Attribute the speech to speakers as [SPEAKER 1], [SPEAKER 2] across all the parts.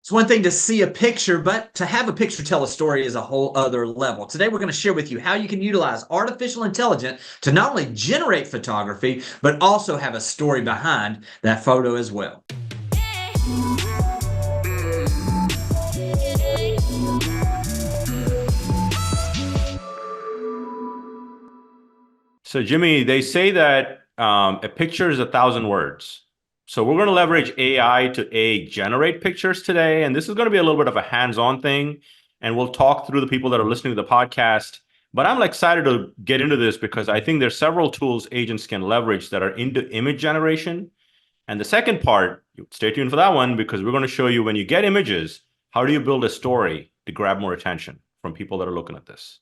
[SPEAKER 1] It's one thing to see a picture, but to have a picture tell a story is a whole other level. Today, we're going to share with you how you can utilize artificial intelligence to not only generate photography, but also have a story behind that photo as well.
[SPEAKER 2] So, Jimmy, they say that a picture is 1,000 words. So we're going to leverage AI to generate pictures today. And this is going to be a little bit of a hands-on thing. And we'll talk through the people that are listening to the podcast. But I'm excited to get into this because I think there's several tools agents can leverage that are into image generation. And the second part, stay tuned for that one, because we're going to show you when you get images, how do you build a story to grab more attention from people that are looking at this?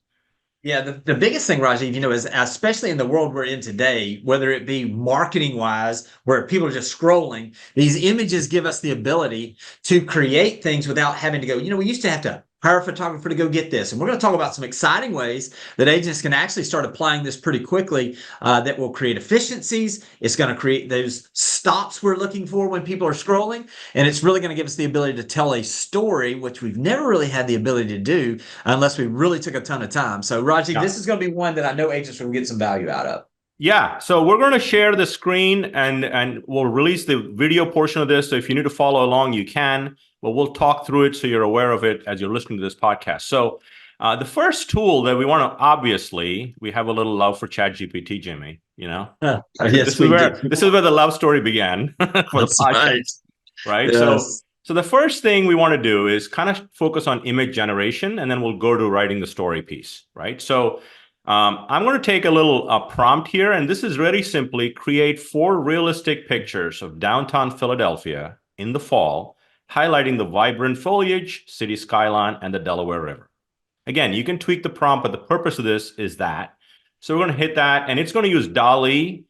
[SPEAKER 1] Yeah, the biggest thing, Rajiv, is especially in the world we're in today, whether it be marketing wise, where people are just scrolling, these images give us the ability to create things without having to go, we used to have to hire a photographer to go get this. And we're going to talk about some exciting ways that agents can actually start applying this pretty quickly that will create efficiencies. It's going to create those stops we're looking for when people are scrolling. And it's really going to give us the ability to tell a story, which we've never really had the ability to do unless we really took a ton of time. So, Rajiv,
[SPEAKER 2] Yeah.
[SPEAKER 1] this is going to be one that I know agents will get some value out of.
[SPEAKER 2] Yeah, so we're going to share the screen and we'll release the video portion of this. So if you need to follow along, you can, but we'll talk through it so you're aware of it as you're listening to this podcast. So the first tool that we want to, obviously, we have a little love for Chat GPT, Jimmy,
[SPEAKER 1] Yes, we do.
[SPEAKER 2] This is where the love story began for the
[SPEAKER 1] That's
[SPEAKER 2] podcast, right?
[SPEAKER 1] Yes.
[SPEAKER 2] So the first thing we want to do is kind of focus on image generation, and then we'll go to writing the story piece, right? So I'm going to take a little prompt here, and this is really simply create 4 realistic pictures of downtown Philadelphia in the fall, highlighting the vibrant foliage, city skyline, and the Delaware River. Again, you can tweak the prompt, but the purpose of this is that. So we're going to hit that, and it's going to use DALL-E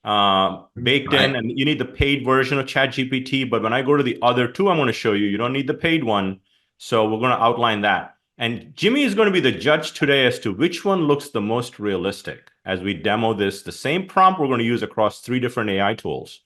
[SPEAKER 2] baked in, and you need the paid version of ChatGPT. But when I go to the other two, I'm going to show you, you don't need the paid one. So we're going to outline that. And Jimmy is going to be the judge today as to which one looks the most realistic as we demo this. The same prompt we're going to use across 3 different AI tools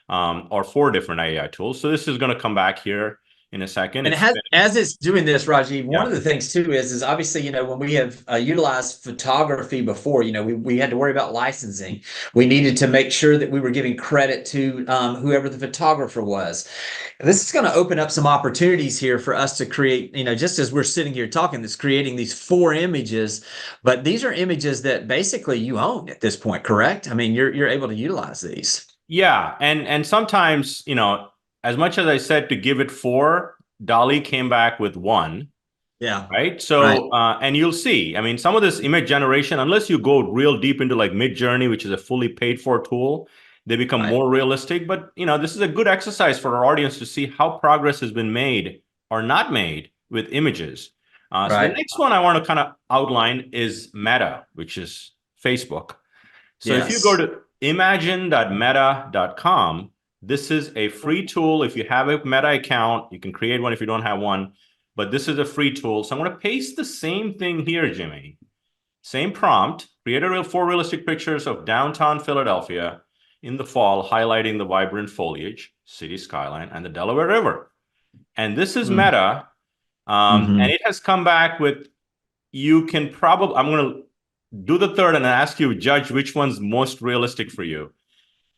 [SPEAKER 2] or 4 different AI tools. So this is going to come back here in a second.
[SPEAKER 1] And it has, as it's doing this, Rajiv, one of the things too is obviously, when we have utilized photography before, we had to worry about licensing. We needed to make sure that we were giving credit to whoever the photographer was. This is going to open up some opportunities here for us to create, just as we're sitting here talking, this creating these 4 images, but these are images that basically you own at this point, correct? I mean, you're able to utilize these.
[SPEAKER 2] Yeah, and sometimes, as much as I said to give it 4, DALL-E came back with 1.
[SPEAKER 1] Yeah.
[SPEAKER 2] Right. So, and you'll see, I mean, some of this image generation, unless you go real deep into like Midjourney, which is a fully paid for tool, they become more realistic. But, this is a good exercise for our audience to see how progress has been made or not made with images. So the next one I want to kind of outline is Meta, which is Facebook. So if you go to imagine.meta.com, this is a free tool. If you have a Meta account, you can create one if you don't have one, but this is a free tool. So I'm going to paste the same thing here, Jimmy. Same prompt, create 4 realistic pictures of downtown Philadelphia in the fall, highlighting the vibrant foliage, city skyline, and the Delaware River. And this is Meta. And it has come back with, you can probably, I'm going to do the third and ask you, judge which one's most realistic for you.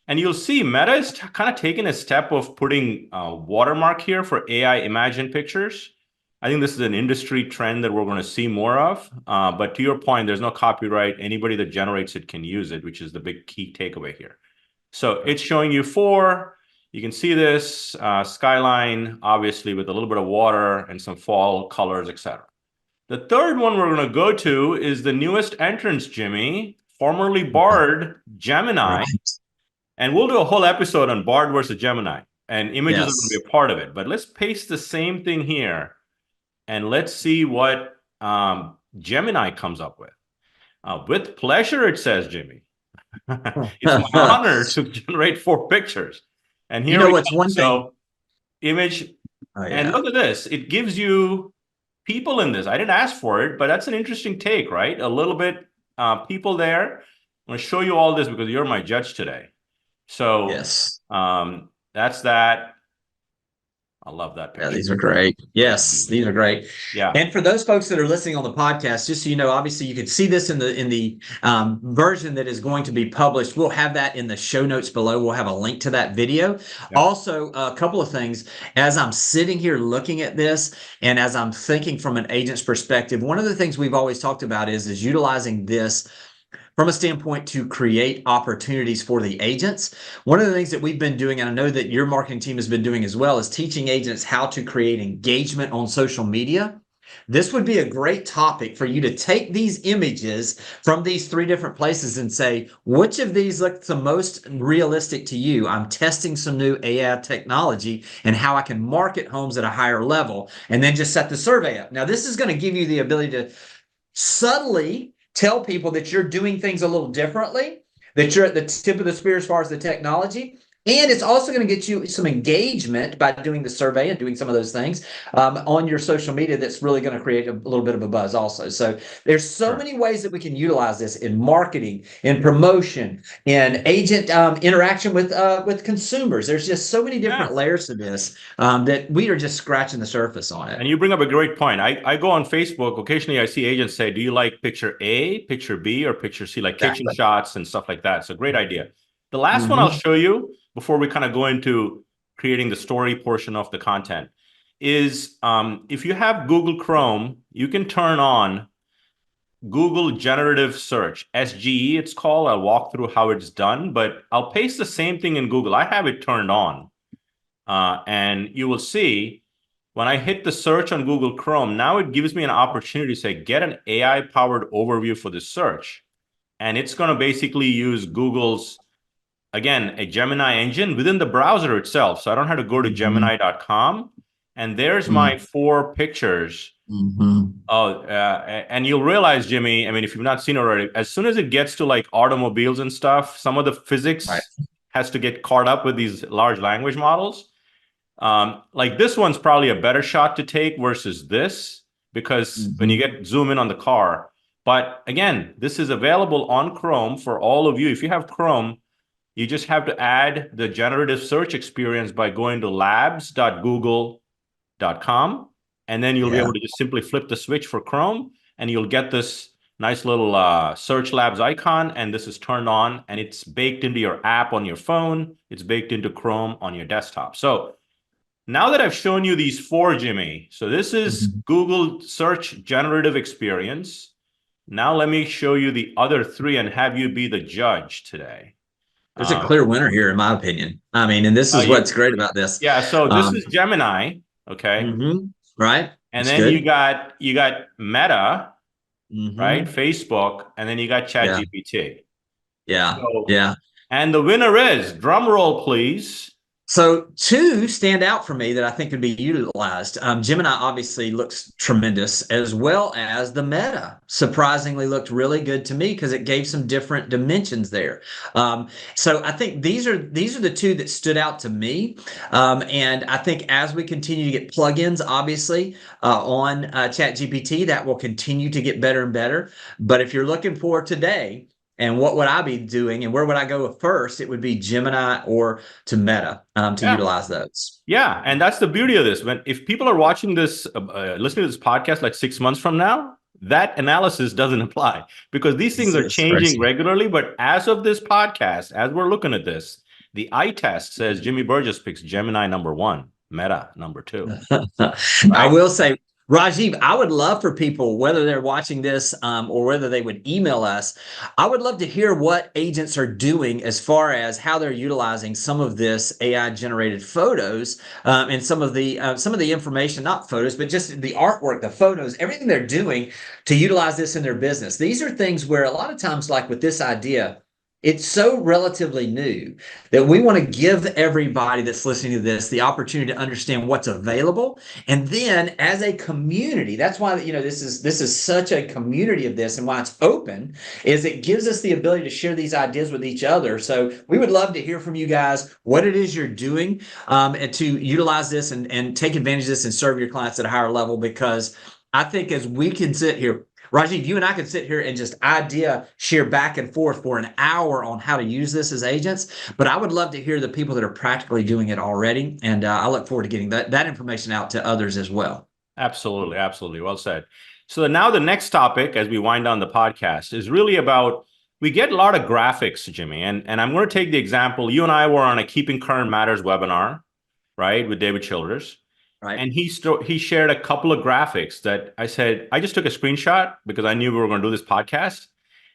[SPEAKER 2] And you'll see Meta is kind of taking a step of putting a watermark here for AI imagined pictures. I think this is an industry trend that we're going to see more of. But to your point, there's no copyright. Anybody that generates it can use it, which is the big key takeaway here. So it's showing you 4. You can see this skyline, obviously, with a little bit of water and some fall colors, etc. The third one we're going to go to is the newest entrance, Jimmy, formerly Bard, Gemini. And we'll do a whole episode on Bard versus Gemini, and images are going to be a part of it. But let's paste the same thing here, and let's see what Gemini comes up with. With pleasure, it says, Jimmy. It's my honor to generate 4 pictures. And here we
[SPEAKER 1] what's
[SPEAKER 2] go.
[SPEAKER 1] one
[SPEAKER 2] So
[SPEAKER 1] thing.
[SPEAKER 2] image, and look at this. It gives you people in this. I didn't ask for it, but that's an interesting take, right? A little bit people there. I'm going to show you all this because you're my judge today. So that's that. I love that
[SPEAKER 1] Yeah,
[SPEAKER 2] picture.
[SPEAKER 1] these are great. Yes, these are great.
[SPEAKER 2] Yeah.
[SPEAKER 1] And for those folks that are listening on the podcast, just so you know, obviously you can see this in the version that is going to be published. We'll have that in the show notes below. We'll have a link to that video.
[SPEAKER 2] Yeah.
[SPEAKER 1] Also, a couple of things. As I'm sitting here looking at this, and as I'm thinking from an agent's perspective, one of the things we've always talked about is utilizing this from a standpoint to create opportunities for the agents. One of the things that we've been doing, and I know that your marketing team has been doing as well, is teaching agents how to create engagement on social media. This would be a great topic for you to take these images from these 3 different places and say, which of these looks the most realistic to you? I'm testing some new AI technology and how I can market homes at a higher level, and then just set the survey up. Now, this is going to give you the ability to subtly tell people that you're doing things a little differently, that you're at the tip of the spear as far as the technology. And it's also going to get you some engagement by doing the survey and doing some of those things on your social media. That's really going to create a little bit of a buzz also. So there's so many ways that we can utilize this in marketing, in promotion, in agent interaction with consumers. There's just so many different layers to this that we are just scratching the surface on it.
[SPEAKER 2] And you bring up a great point. I go on Facebook. Occasionally I see agents say, do you like picture A, picture B, or picture C, like kitchen shots and stuff like that. So great idea. The last one I'll show you before we kind of go into creating the story portion of the content is if you have Google Chrome, you can turn on Google Generative Search, SGE it's called. I'll walk through how it's done, but I'll paste the same thing in Google. I have it turned on. And you will see when I hit the search on Google Chrome, now it gives me an opportunity to say, get an AI-powered overview for this search. And it's going to basically use Google's, again, a Gemini engine within the browser itself. So I don't have to go to Gemini.com. And there's my 4 pictures. And you'll realize, Jimmy, I mean, if you've not seen it already, as soon as it gets to like automobiles and stuff, some of the physics has to get caught up with these large language models. Like this one's probably a better shot to take versus this, because when you zoom in on the car. But again, this is available on Chrome for all of you. If you have Chrome, you just have to add the generative search experience by going to labs.google.com. And then you'll be able to just simply flip the switch for Chrome, and you'll get this nice little Search Labs icon. And this is turned on, and it's baked into your app on your phone. It's baked into Chrome on your desktop. So now that I've shown you these 4, Jimmy, so this is Google Search Generative Experience. Now let me show you the other 3 and have you be the judge today.
[SPEAKER 1] There's a clear winner here, in my opinion. I mean, and this is what's great about this.
[SPEAKER 2] Yeah, so this is Gemini, okay?
[SPEAKER 1] Right.
[SPEAKER 2] And then you got Meta, right? Facebook, and then you got Chat GPT. And the winner is, drum roll, please.
[SPEAKER 1] So 2 stand out for me that I think could be utilized. Gemini obviously looks tremendous, as well as the Meta surprisingly looked really good to me because it gave some different dimensions there. So I think these are the 2 that stood out to me. And I think as we continue to get plugins, obviously on Chat GPT, that will continue to get better and better. But if you're looking for today, and what would I be doing, and where would I go first? It would be Gemini or to Meta to utilize those.
[SPEAKER 2] Yeah, and that's the beauty of this. If people are watching this, listening to this podcast like 6 months from now, that analysis doesn't apply, because these things are changing regularly. But as of this podcast, as we're looking at this, the eye test says Jimmy Burgess picks Gemini #1, Meta #2.
[SPEAKER 1] I will say, Rajiv, I would love for people, whether they're watching this or whether they would email us, I would love to hear what agents are doing as far as how they're utilizing some of this AI-generated photos and some of the information, not photos, but just the artwork, the photos, everything they're doing to utilize this in their business. These are things where a lot of times, like with this idea, it's so relatively new that we want to give everybody that's listening to this the opportunity to understand what's available. And then as a community, that's why, this is such a community of this, and why it's open is it gives us the ability to share these ideas with each other. So we would love to hear from you guys what it is you're doing and to utilize this and take advantage of this and serve your clients at a higher level, because I think as we can sit here, Rajiv, you and I could sit here and just share back and forth for an hour on how to use this as agents, but I would love to hear the people that are practically doing it already. And I look forward to getting that information out to others as well.
[SPEAKER 2] Absolutely. Absolutely. Well said. So now the next topic, as we wind down the podcast, is really about, we get a lot of graphics, Jimmy, and I'm going to take the example. You and I were on a Keeping Current Matters webinar, right, with David Childers.
[SPEAKER 1] Right.
[SPEAKER 2] And he shared a couple of graphics that I said, I just took a screenshot because I knew we were going to do this podcast.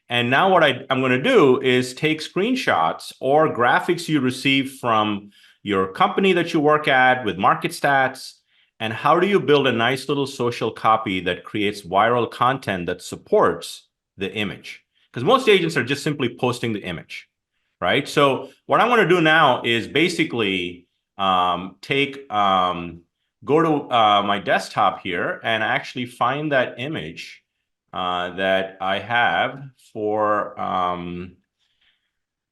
[SPEAKER 2] And now what I'm going to do is take screenshots or graphics you receive from your company that you work at with market stats. And how do you build a nice little social copy that creates viral content that supports the image? Because most agents are just simply posting the image, right? So what I want to do now is basically go to my desktop here and actually find that image that I have for,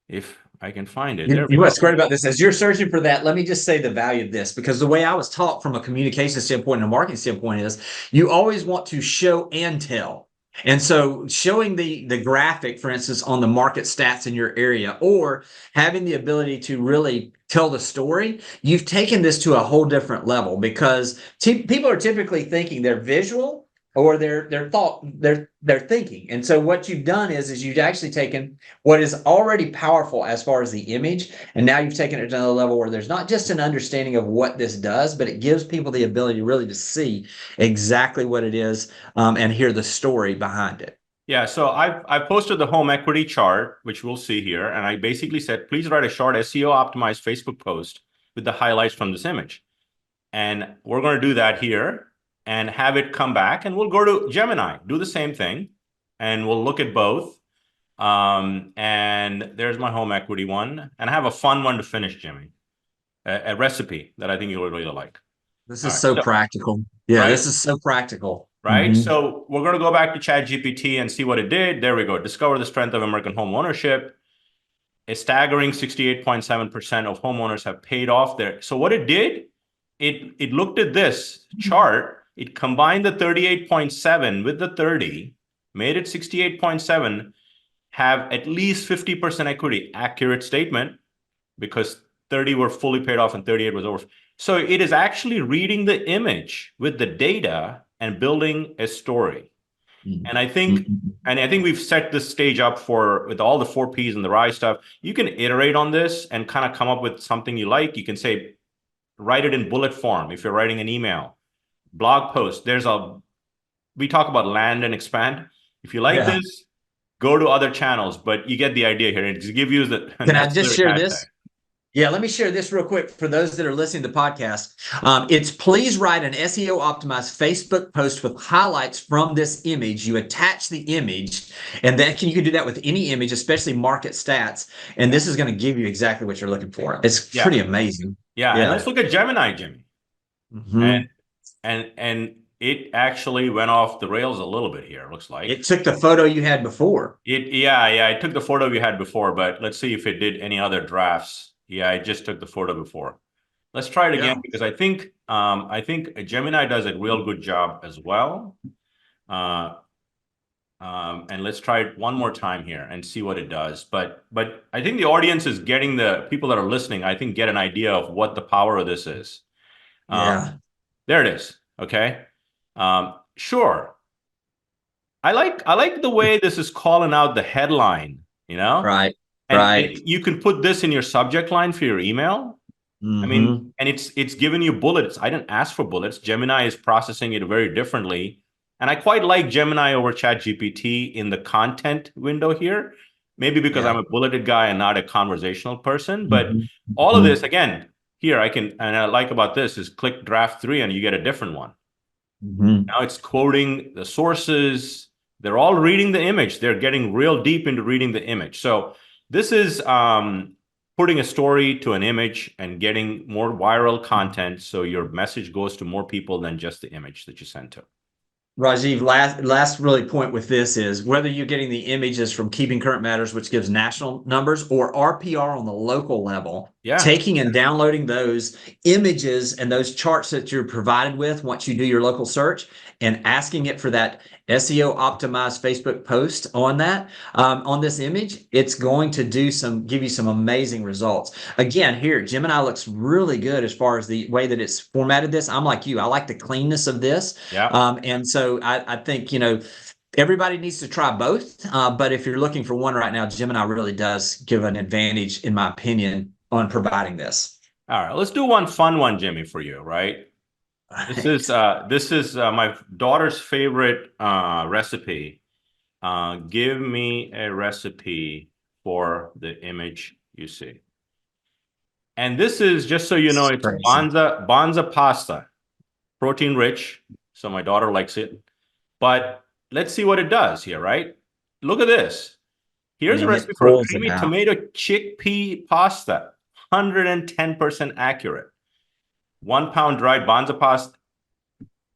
[SPEAKER 2] if I can find it.
[SPEAKER 1] You know what's great about this, as you're searching for that, let me just say the value of this, because the way I was taught from a communication standpoint and a marketing standpoint is you always want to show and tell. And so showing the graphic, for instance, on the market stats in your area, or having the ability to really tell the story, you've taken this to a whole different level, because people are typically thinking they're visual or they're thinking. And so what you've done is you've actually taken what is already powerful as far as the image, and now you've taken it to another level where there's not just an understanding of what this does, but it gives people the ability really to see exactly what it is and hear the story behind it.
[SPEAKER 2] Yeah, so I posted the home equity chart, which we'll see here, and I basically said, please write a short SEO optimized Facebook post with the highlights from this image. And we're going to do that here and have it come back, and we'll go to Gemini, do the same thing, and we'll look at both. And there's my home equity one, and I have a fun one to finish, Jimmy, a recipe that I think you'll really like.
[SPEAKER 1] This is so practical. Yeah, right? This is so practical.
[SPEAKER 2] Right. Mm-hmm. So we're going to go back to Chat GPT and see what it did. There we go. Discover the strength of American home ownership. A staggering 68.7% of homeowners have paid off their. So what it did, it looked at this chart. It combined the 38.7 with the 30, made it 68.7, have at least 50% equity. Accurate statement, because 30 were fully paid off and 38 was over. So it is actually reading the image with the data and building a story. Mm-hmm. And I think we've set this stage up for, with all the 4 Ps and the RISE stuff, you can iterate on this and kind of come up with something you like. You can say, write it in bullet form if you're writing an email. Blog post, we talk about land and expand. If you like this, go to other channels, but you get the idea here. It's give you the.
[SPEAKER 1] Can I just share this? Yeah, let me share this real quick for those that are listening to the podcast. It's please write an SEO optimized Facebook post with highlights from this image. You attach the image, and then you can do that with any image, especially market stats. And this is going to give you exactly what you're looking for. It's pretty amazing.
[SPEAKER 2] Yeah, and let's look at Gemini, Jimmy. Mm-hmm. And it actually went off the rails a little bit here, looks like.
[SPEAKER 1] It took the photo you had before.
[SPEAKER 2] It took the photo you had before, but let's see if it did any other drafts. Yeah, I just took the photo before. Let's try it again, because I think Gemini does a real good job as well. And let's try it one more time here and see what it does. But I think the audience is getting, the people that are listening, I think, get an idea of what the power of this is. There it is. Okay. Sure. I like the way this is calling out the headline, you know?
[SPEAKER 1] Right.
[SPEAKER 2] And you can put this in your subject line for your email. Mm-hmm. I mean, and it's giving you bullets. I didn't ask for bullets. Gemini is processing it very differently. And I quite like Gemini over Chat GPT in the content window here. Maybe because I'm a bulleted guy and not a conversational person. But all of this, again, here and I like about this is click draft 3 and you get a different one. Now it's quoting the sources. They're all reading the image. They're getting real deep into reading the image. So this is putting a story to an image and getting more viral content, so your message goes to more people than just the image that you sent to.
[SPEAKER 1] Rajiv, last really point with this is whether you're getting the images from Keeping Current Matters, which gives national numbers, or RPR on the local level,
[SPEAKER 2] Yeah.
[SPEAKER 1] taking and downloading those images and those charts that you're provided with once you do your local search and asking it for that SEO optimized Facebook post on that, on this image, it's going to give you some amazing results. Again, here, Gemini looks really good as far as the way that it's formatted this. I'm like you, I like the cleanness of this.
[SPEAKER 2] Yeah.
[SPEAKER 1] And so I think, everybody needs to try both. But if you're looking for one right now, Gemini really does give an advantage, in my opinion, on providing this.
[SPEAKER 2] All right, let's do one fun one, Jimmy, for you, right? This is my daughter's favorite recipe. Give me a recipe for the image you see. And this is, just so you know, it's Banza pasta, protein rich. So my daughter likes it. But let's see what it does here, right? Look at this. Here's a recipe for a creamy tomato chickpea pasta, 110% accurate. 1 pound dried Banza pasta.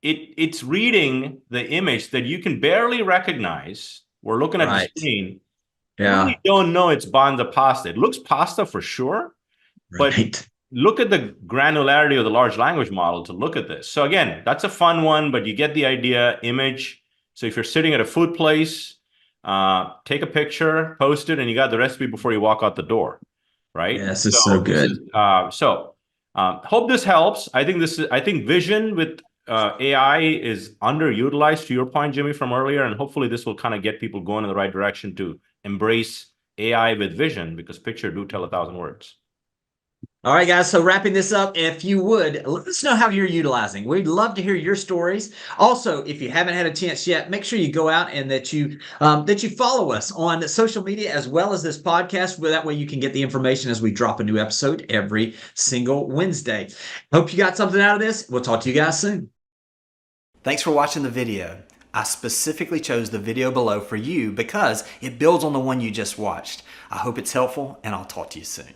[SPEAKER 2] It's reading the image that you can barely recognize. We're looking at the screen.
[SPEAKER 1] Yeah.
[SPEAKER 2] You really don't know it's Banza pasta. It looks pasta for sure, but look at the granularity of the large language model to look at this. So again, that's a fun one, but you get the idea. Image. So if you're sitting at a food place, take a picture, post it, and you got the recipe before you walk out the door, right?
[SPEAKER 1] Yeah, this is so good.
[SPEAKER 2] Hope this helps. I think vision with AI is underutilized, to your point, Jimmy, from earlier, and hopefully this will kind of get people going in the right direction to embrace AI with vision, because picture do tell 1,000 words.
[SPEAKER 1] All right, guys. So wrapping this up, if you would, let us know how you're utilizing. We'd love to hear your stories. Also, if you haven't had a chance yet, make sure you go out and that you follow us on social media as well as this podcast. That way you can get the information as we drop a new episode every single Wednesday. Hope you got something out of this. We'll talk to you guys soon. Thanks for watching the video. I specifically chose the video below for you because it builds on the one you just watched. I hope it's helpful, and I'll talk to you soon.